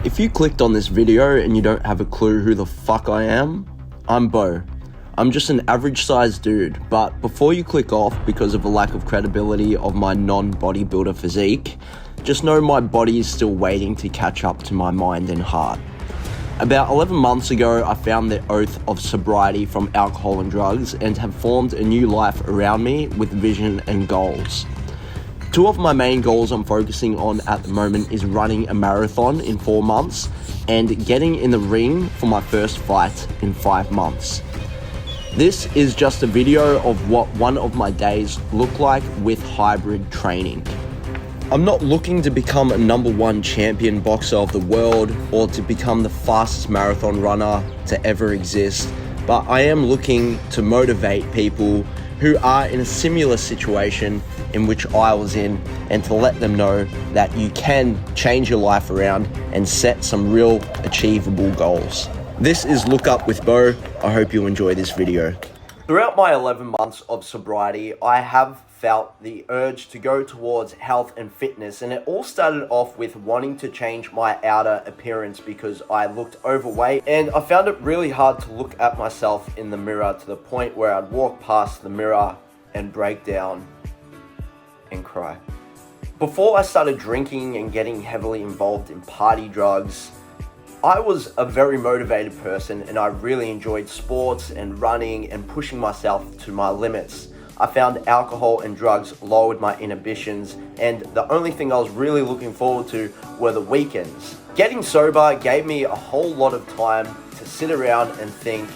If you clicked on this video and you don't have a clue who the fuck I am, I'm Bo. I'm just an average sized dude, but before you click off because of a lack of credibility of my non-bodybuilder physique, just know my body is still waiting to catch up to my mind and heart. About 11 months ago, I found the oath of sobriety from alcohol and drugs and have formed a new life around me with vision and goals. Two of my main goals I'm focusing on at the moment is running a marathon in 4 months and getting in the ring for my first fight in 5 months. This is just a video of what one of my days look like with hybrid training. I'm not looking to become a #1 champion boxer of the world or to become the fastest marathon runner to ever exist, but I am looking to motivate people who are in a similar situation in which I was in, and to let them know that you can change your life around and set some real achievable goals. This is Look Up with Bo. I hope you enjoy this video. Throughout my 11 months of sobriety, I have felt the urge to go towards health and fitness, and it all started off with wanting to change my outer appearance because I looked overweight, and I found it really hard to look at myself in the mirror to the point where I'd walk past the mirror and break down and cry. Before I started drinking and getting heavily involved in party drugs, I was a very motivated person and I really enjoyed sports and running and pushing myself to my limits. I found alcohol and drugs lowered my inhibitions, and the only thing I was really looking forward to were the weekends. Getting sober gave me a whole lot of time to sit around and think,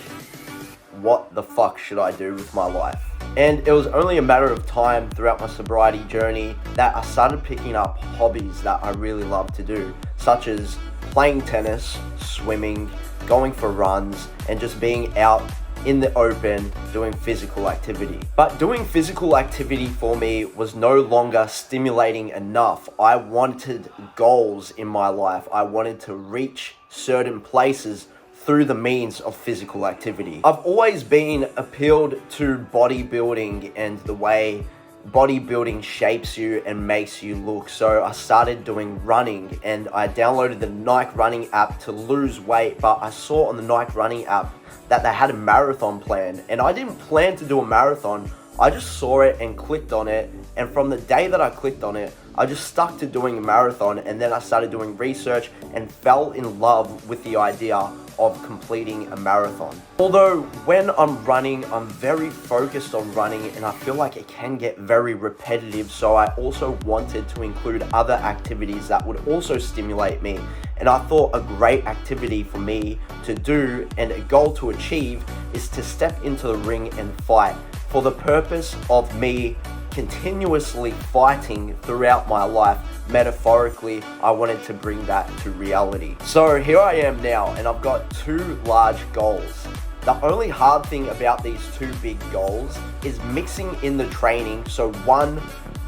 what the fuck should I do with my life? And it was only a matter of time throughout my sobriety journey that I started picking up hobbies that I really love to do, such as playing tennis, swimming, going for runs, and just being out in the open doing physical activity. But doing physical activity for me was no longer stimulating enough. I wanted goals in my life. I wanted to reach certain places through the means of physical activity. I've always been appealed to bodybuilding and the way bodybuilding shapes you and makes you look. So I started doing running, and I downloaded the Nike running app to lose weight, but I saw on the Nike running app that they had a marathon plan, and I didn't plan to do a marathon. I just saw it and clicked on it, and from the day that I clicked on it, I just stuck to doing a marathon, and then I started doing research and fell in love with the idea of completing a marathon. Although when I'm running, I'm very focused on running and I feel like it can get very repetitive, so I also wanted to include other activities that would also stimulate me. And I thought a great activity for me to do and a goal to achieve is to step into the ring and fight for the purpose of me continuously fighting throughout my life. Metaphorically, I wanted to bring that to reality. So here I am now, and I've got 2 large goals. The only hard thing about these 2 big goals is mixing in the training, so one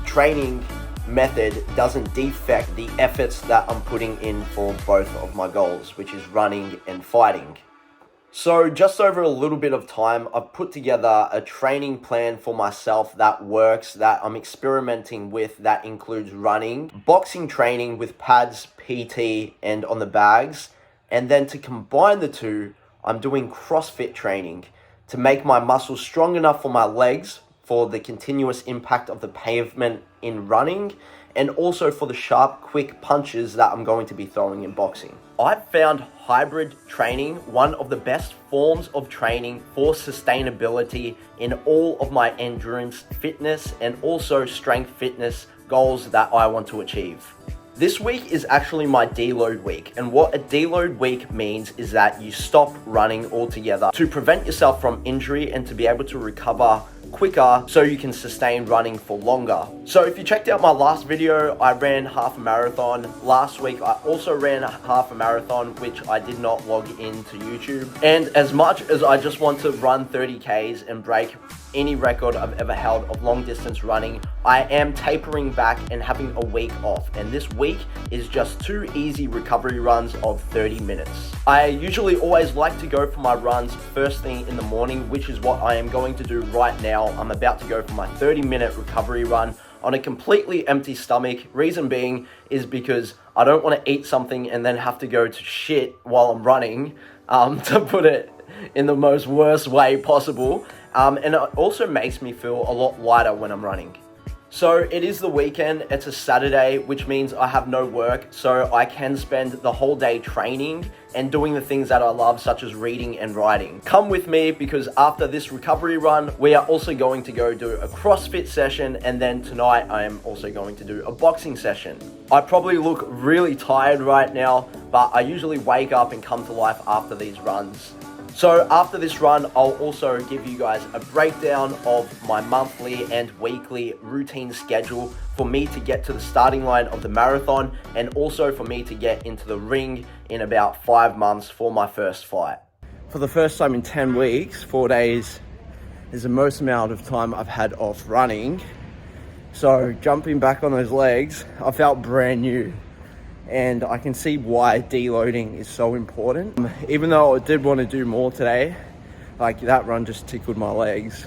training method doesn't defect the efforts that I'm putting in for both of my goals, which is running and fighting. So just over a little bit of time, I've put together a training plan for myself that works, that I'm experimenting with, that includes running, boxing training with pads, PT, and on the bags. And then to combine the 2, I'm doing CrossFit training to make my muscles strong enough for my legs, for the continuous impact of the pavement in running, and also for the sharp, quick punches that I'm going to be throwing in boxing. I've found hybrid training one of the best forms of training for sustainability in all of my endurance, fitness, and also strength fitness goals that I want to achieve. This week is actually my deload week, and what a deload week means is that you stop running altogether to prevent yourself from injury and to be able to recover quicker so you can sustain running for longer. So if you checked out my last video, I ran half a marathon. Last week I also ran half a marathon, which I did not log into YouTube. And as much as I just want to run 30Ks and break any record I've ever held of long distance running, I am tapering back and having a week off, and this week is just 2 easy recovery runs of 30 minutes. I usually always like to go for my runs first thing in the morning, which is what I am going to do right now. I'm about to go for my 30-minute recovery run on a completely empty stomach. Reason being is because I don't want to eat something and then have to go to shit while I'm running, to put it in the most worst way possible. And it also makes me feel a lot lighter when I'm running. So it is the weekend, it's a Saturday, which means I have no work, so I can spend the whole day training and doing the things that I love, such as reading and writing. Come with me, because after this recovery run, we are also going to go do a CrossFit session, and then tonight I am also going to do a boxing session. I probably look really tired right now, but I usually wake up and come to life after these runs. So after this run, I'll also give you guys a breakdown of my monthly and weekly routine schedule for me to get to the starting line of the marathon, and also for me to get into the ring in about 5 months for my first fight. For the first time in 10 weeks, 4 days is the most amount of time I've had off running. So jumping back on those legs, I felt brand new. And I can see why deloading is so important. Even though I did want to do more today, like that run just tickled my legs.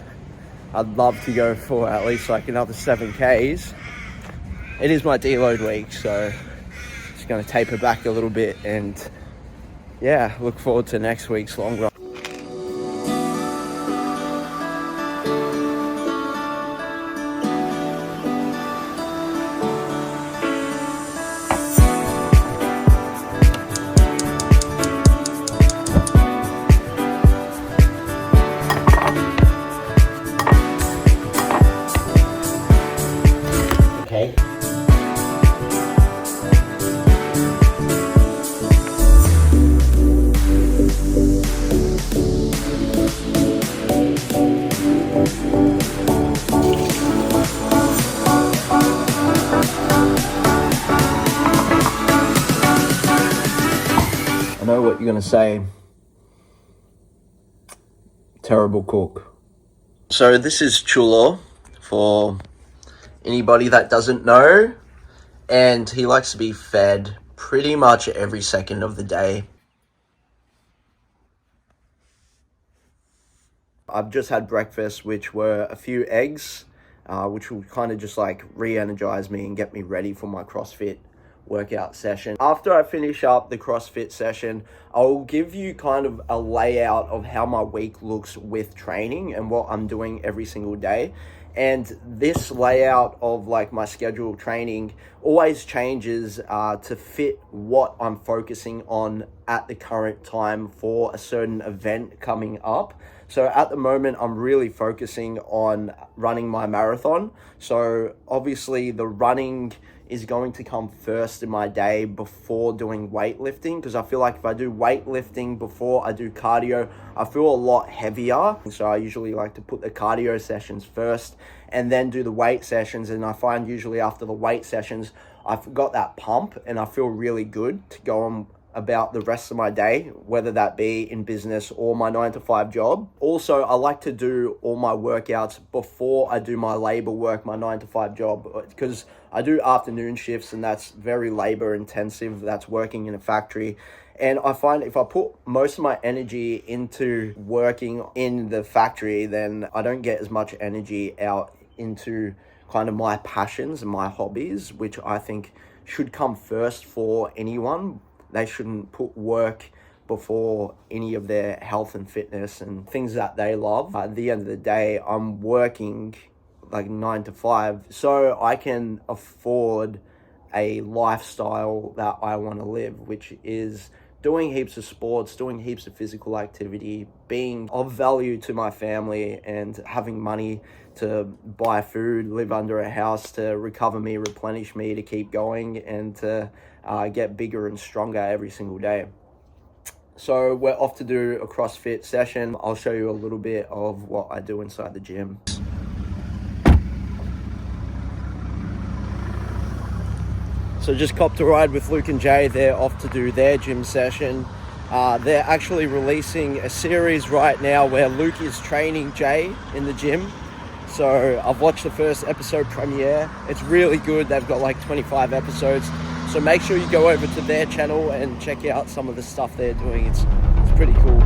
I'd love to go for at least like another 7Ks. It is my deload week, so just gonna taper back a little bit, and yeah, look forward to next week's long run. Okay. I know what you're gonna say. Terrible cook. So this is Chulo, for anybody that doesn't know, and he likes to be fed pretty much every second of the day. I've just had breakfast, which were a few eggs, which will kind of just like re-energize me and get me ready for my CrossFit workout session. After I finish up the CrossFit session, I'll give you kind of a layout of how my week looks with training and what I'm doing every single day. And this layout of like my scheduled training always changes to fit what I'm focusing on at the current time for a certain event coming up. So at the moment, I'm really focusing on running my marathon. So obviously the running is going to come first in my day before doing weightlifting, because I feel like if I do weightlifting before I do cardio, I feel a lot heavier. So I usually like to put the cardio sessions first and then do the weight sessions. And I find usually after the weight sessions, I've got that pump and I feel really good to go on about the rest of my day, whether that be in business or my 9-to-5 job. Also, I like to do all my workouts before I do my labor work, my 9-to-5 job, because I do afternoon shifts and that's very labor intensive. That's working in a factory. And I find if I put most of my energy into working in the factory, then I don't get as much energy out into kind of my passions and my hobbies, which I think should come first for anyone. They shouldn't put work before any of their health and fitness and things that they love. At the end of the day, I'm working like 9-to-5 so I can afford a lifestyle that I want to live, which is doing heaps of sports, doing heaps of physical activity, being of value to my family, and having money to buy food, live under a house to recover me, replenish me, to keep going, and to get bigger and stronger every single day. So we're off to do a CrossFit session. I'll show you a little bit of what I do inside the gym. So just copped a ride with Luke and Jay. They're off to do their gym session. They're actually releasing a series right now where Luke is training Jay in the gym. So I've watched the first episode premiere. It's really good. They've got like 25 episodes. So make sure you go over to their channel and check out some of the stuff they're doing. It's pretty cool.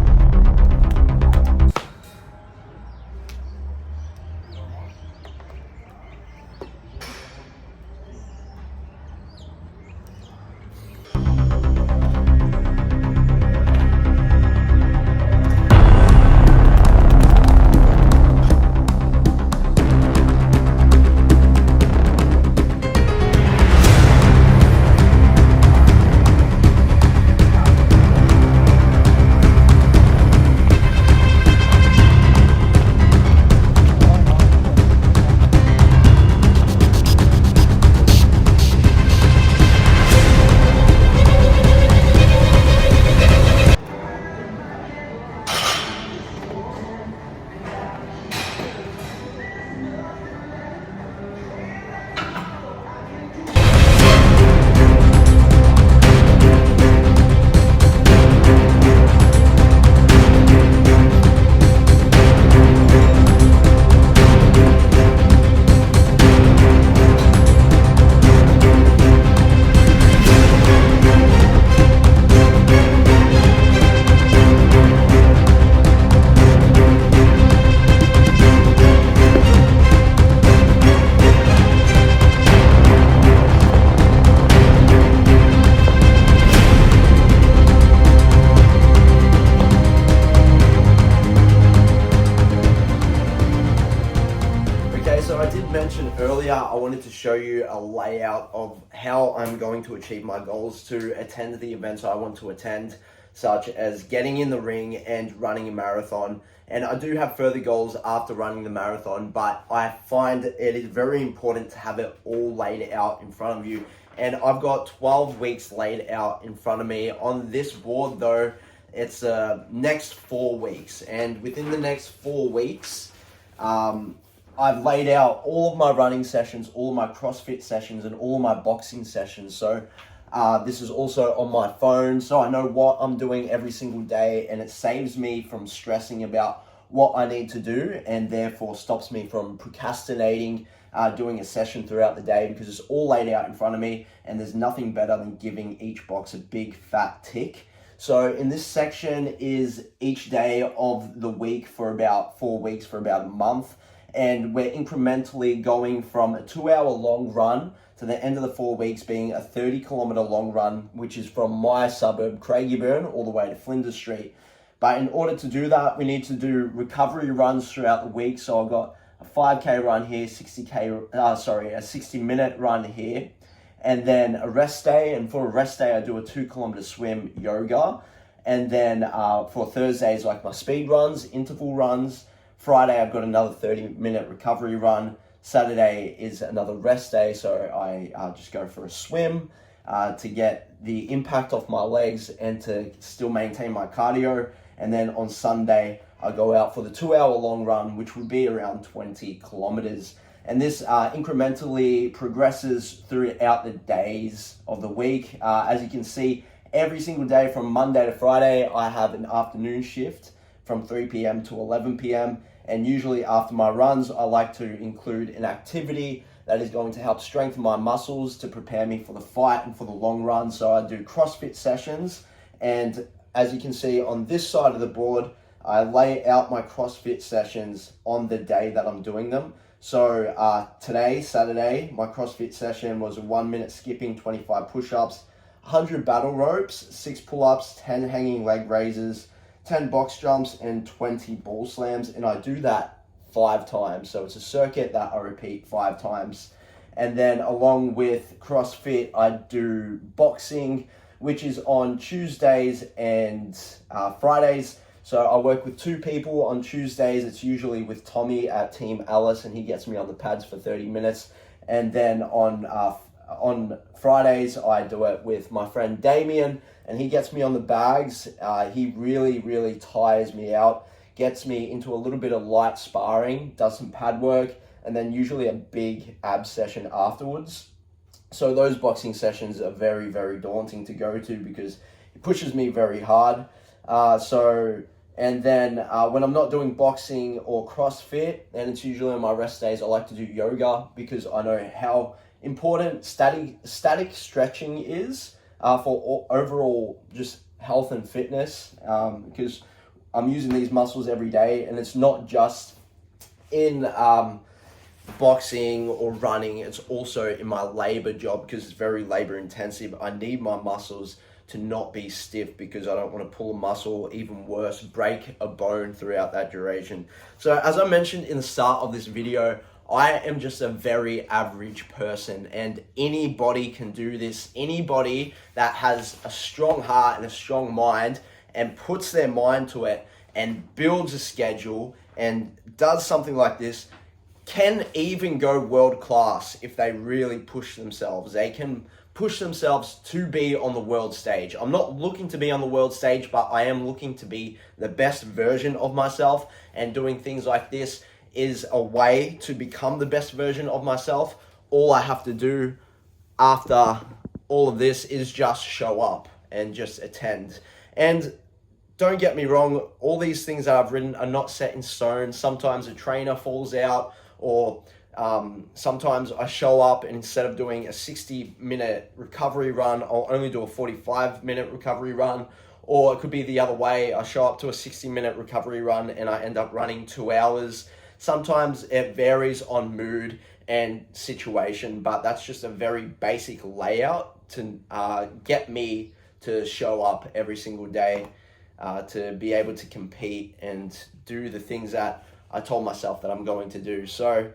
earlier, I wanted to show you a layout of how I'm going to achieve my goals to attend the events I want to attend, such as getting in the ring and running a marathon. And I do have further goals after running the marathon, but I find it is very important to have it all laid out in front of you. And I've got 12 weeks laid out in front of me. On this board though, it's next 4 weeks. And within the next 4 weeks, I've laid out all of my running sessions, all of my CrossFit sessions, and all of my boxing sessions. So this is also on my phone, so I know what I'm doing every single day, and it saves me from stressing about what I need to do, and therefore stops me from procrastinating doing a session throughout the day, because it's all laid out in front of me, and there's nothing better than giving each box a big fat tick. So in this section is each day of the week for about 4 weeks, for about a month. And we're incrementally going from a 2-hour long run to the end of the 4 weeks being a 30-kilometer long run, which is from my suburb, Craigieburn, all the way to Flinders Street. But in order to do that, we need to do recovery runs throughout the week. So I've got a 5K run here, a 60-minute run here, and then a rest day. And for a rest day, I do a 2-kilometer swim, yoga. And then for Thursdays, like my speed runs, interval runs. Friday, I've got another 30-minute recovery run. Saturday is another rest day, so I just go for a swim to get the impact off my legs and to still maintain my cardio. And then on Sunday, I go out for the 2-hour long run, which would be around 20 kilometers. And this incrementally progresses throughout the days of the week. As you can see, every single day from Monday to Friday, I have an afternoon shift from 3 p.m. to 11 p.m. And usually after my runs, I like to include an activity that is going to help strengthen my muscles to prepare me for the fight and for the long run. So I do CrossFit sessions. And as you can see on this side of the board, I lay out my CrossFit sessions on the day that I'm doing them. So today, Saturday, my CrossFit session was a 1-minute skipping, 25 push-ups, 100 battle ropes, 6 pull-ups, 10 hanging leg raises, 10 box jumps, and 20 ball slams. And I do that 5 times. So it's a circuit that I repeat 5 times. And then along with CrossFit, I do boxing, which is on Tuesdays and Fridays. So I work with 2 people on Tuesdays. It's usually with Tommy at Team Alice, and he gets me on the pads for 30 minutes. And then on Fridays, I do it with my friend Damien, and he gets me on the bags. He really tires me out, gets me into a little bit of light sparring, does some pad work, and then usually a big ab session afterwards. So those boxing sessions are very daunting to go to because it pushes me very hard. And then when I'm not doing boxing or CrossFit, and it's usually on my rest days, I like to do yoga because I know how important static stretching is for overall just health and fitness, because I'm using these muscles every day, and it's not just in boxing or running, it's also in my labor job because it's very labor intensive. I need my muscles to not be stiff because I don't want to pull a muscle, even worse, break a bone throughout that duration. So as I mentioned in the start of this video, I am just a very average person, and anybody can do this. Anybody that has a strong heart and a strong mind and puts their mind to it and builds a schedule and does something like this can even go world class if they really push themselves. They can push themselves to be on the world stage. I'm not looking to be on the world stage, but I am looking to be the best version of myself, and doing things like this is a way to become the best version of myself. All I have to do after all of this is just show up and just attend. And don't get me wrong, all these things that I've written are not set in stone. Sometimes a trainer falls out, or sometimes I show up and instead of doing a 60-minute recovery run, I'll only do a 45-minute recovery run. Or it could be the other way. I show up to a 60-minute recovery run and I end up running 2 hours. Sometimes it varies on mood and situation, but that's just a very basic layout to get me to show up every single day, to be able to compete and do the things that I told myself that I'm going to do. So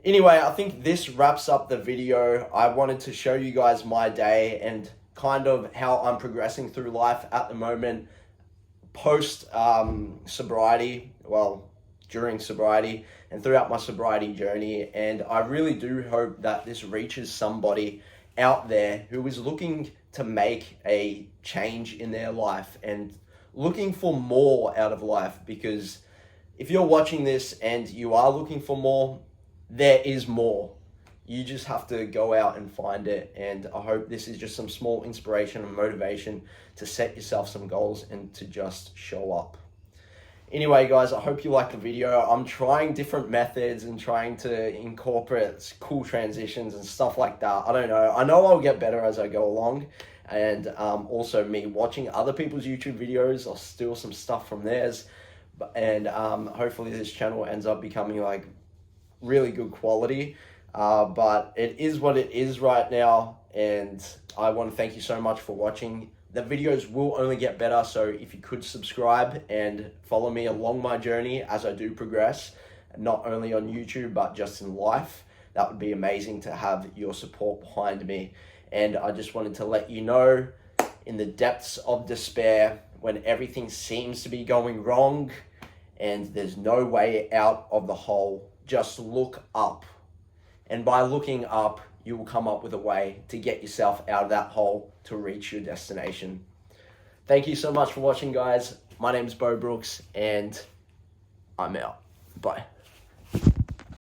Anyway, I think this wraps up the video. I wanted to show you guys my day and kind of how I'm progressing through life at the moment post sobriety, well, during sobriety and throughout my sobriety journey. And I really do hope that this reaches somebody out there who is looking to make a change in their life and looking for more out of life. Because if you're watching this and you are looking for more, there is more. You just have to go out and find it. And I hope this is just some small inspiration and motivation to set yourself some goals and to just show up. Anyway, guys, I hope you liked the video. I'm trying different methods and trying to incorporate cool transitions and stuff like that. I don't know. I know I'll get better as I go along. And also me watching other people's YouTube videos, I'll steal some stuff from theirs. And hopefully this channel ends up becoming like really good quality. But it is what it is right now. And I want to thank you so much for watching. The videos will only get better, so if you could subscribe and follow me along my journey as I do progress, not only on YouTube, but just in life, that would be amazing to have your support behind me. And I just wanted to let you know, in the depths of despair, when everything seems to be going wrong and there's no way out of the hole, just look up. And by looking up, you will come up with a way to get yourself out of that hole to reach your destination. Thank you so much for watching, guys. My name is Bo Brooks, and I'm out. Bye.